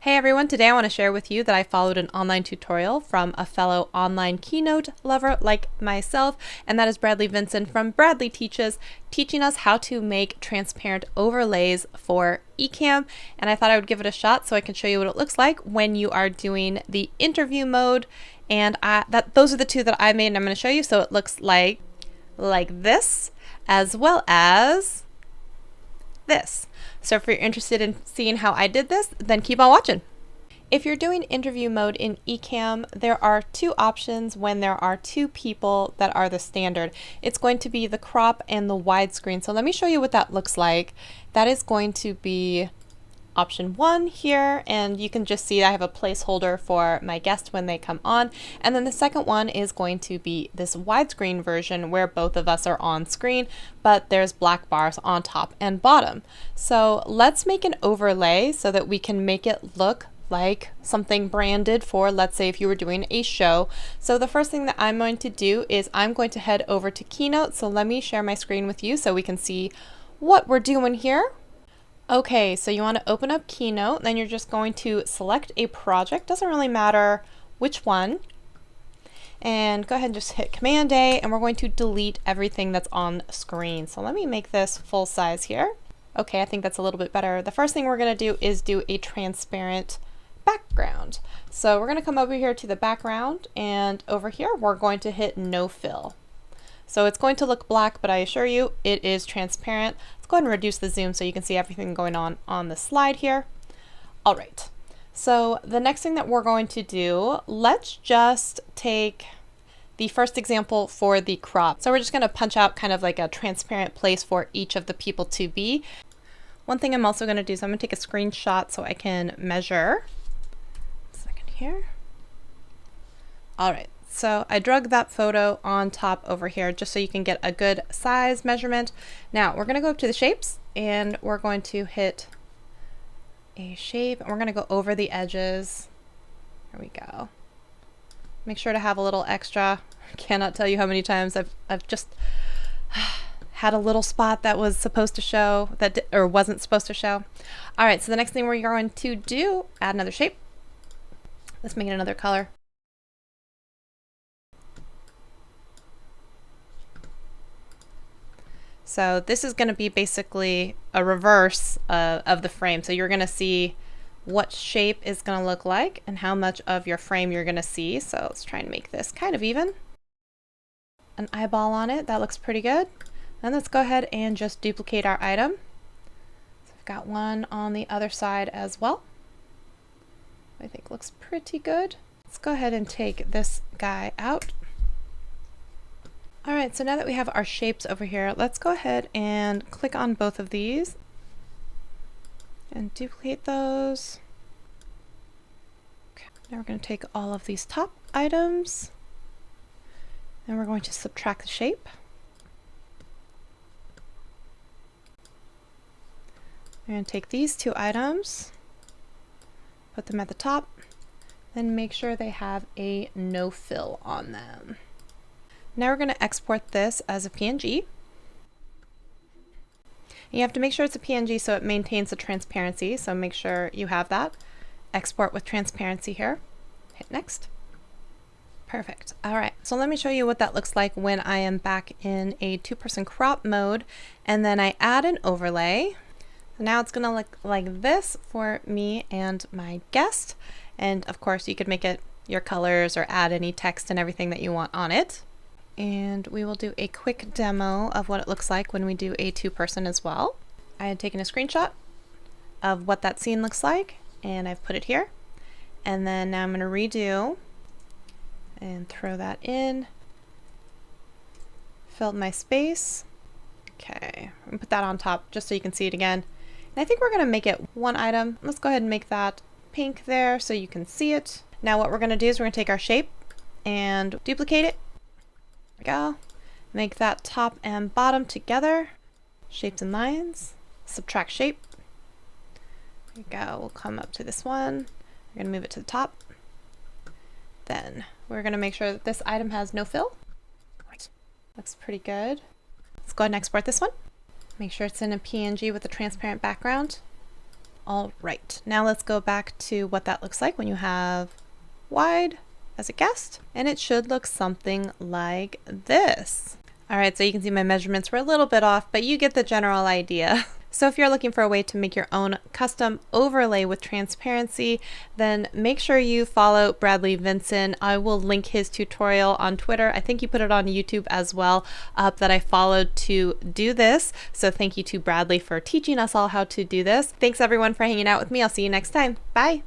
Hey everyone, today I want to share with you that I followed an online tutorial from a fellow online keynote lover like myself, and that is Bradley Vinson from Bradley Teaches, teaching us how to make transparent overlays for Ecamm. And I thought I would give it a shot so I can show you what it looks like when you are doing the interview mode. And those are the two that I made and I'm going to show you. So it looks like this, as well as this. So if you're interested in seeing how I did this, then keep on watching. If you're doing interview mode in Ecamm, there are two options when there are two people that are the standard. It's going to be the crop and the widescreen. So let me show you what that looks like. That is going to be option 1 here, and you can just see I have a placeholder for my guest when they come on. And then the second one is going to be this widescreen version where both of us are on screen, but there's black bars on top and bottom. So let's make an overlay so that we can make it look like something branded for, let's say, if you were doing a show. So the first thing that I'm going to do is I'm going to head over to Keynote. So let me share my screen with you so we can see what we're doing here. Okay, so you want to open up Keynote, then you're just going to select a project, doesn't really matter which one, and go ahead and just hit Command A, and we're going to delete everything that's on screen. So let me make this full size here. Okay, I think that's a little bit better. The first thing we're going to do is do a transparent background. So we're going to come over here to the background, and over here we're going to hit No Fill. So it's going to look black, but I assure you it is transparent. Let's go ahead and reduce the zoom so you can see everything going on the slide here. All right, so the next thing that we're going to do, let's just take the first example for the crop. So we're just going to punch out kind of like a transparent place for each of the people to be. One thing I'm also going to do is I'm going to take a screenshot so I can measure. A second here. All right. So I drug that photo on top over here just so you can get a good size measurement. Now we're going to go up to the shapes and we're going to hit a shape and we're going to go over the edges. There we go. Make sure to have a little extra. I cannot tell you how many times I've just had a little spot that was supposed to show or wasn't supposed to show. All right, so the next thing we're going to do, add another shape. Let's make it another color. So this is going to be basically a reverse of the frame. So you're going to see what shape is going to look like and how much of your frame you're going to see. So let's try and make this kind of even. An eyeball on it, that looks pretty good. And let's go ahead and just duplicate our item. So I've got one on the other side as well. I think looks pretty good. Let's go ahead and take this guy out. All right, so now that we have our shapes over here, let's go ahead and click on both of these and duplicate those. Okay, now we're going to take all of these top items and we're going to subtract the shape. We're going to take these two items, put them at the top, then make sure they have a no fill on them. Now we're going to export this as a PNG. And you have to make sure it's a PNG so it maintains the transparency, so make sure you have that. Export with transparency here. Hit next. Perfect. All right, so let me show you what that looks like when I am back in a 2-person crop mode, and then I add an overlay. So now it's going to look like this for me and my guest. And of course, you could make it your colors or add any text and everything that you want on it. And we will do a quick demo of what it looks like when we do a 2-person as well. I had taken a screenshot of what that scene looks like and I've put it here. And then now I'm going to redo and throw that in. Fill my space. Okay, I'm going to put that on top just so you can see it again. And I think we're going to make it one item. Let's go ahead and make that pink there so you can see it. Now what we're going to do is we're going to take our shape and duplicate it. Go. Make that top and bottom together. Shapes and lines. Subtract shape. There we go. We'll come up to this one. We're going to move it to the top. Then we're going to make sure that this item has no fill. Looks pretty good. Let's go ahead and export this one. Make sure it's in a PNG with a transparent background. All right, now let's go back to what that looks like when you have wide as a guest, and it should look something like this. All right, so you can see my measurements were a little bit off, but you get the general idea. So if you're looking for a way to make your own custom overlay with transparency, then make sure you follow Bradley Vinson. I will link his tutorial on Twitter. I think you put it on YouTube as well, that I followed to do this. So thank you to Bradley for teaching us all how to do this. Thanks everyone for hanging out with me. I'll see you next time. Bye.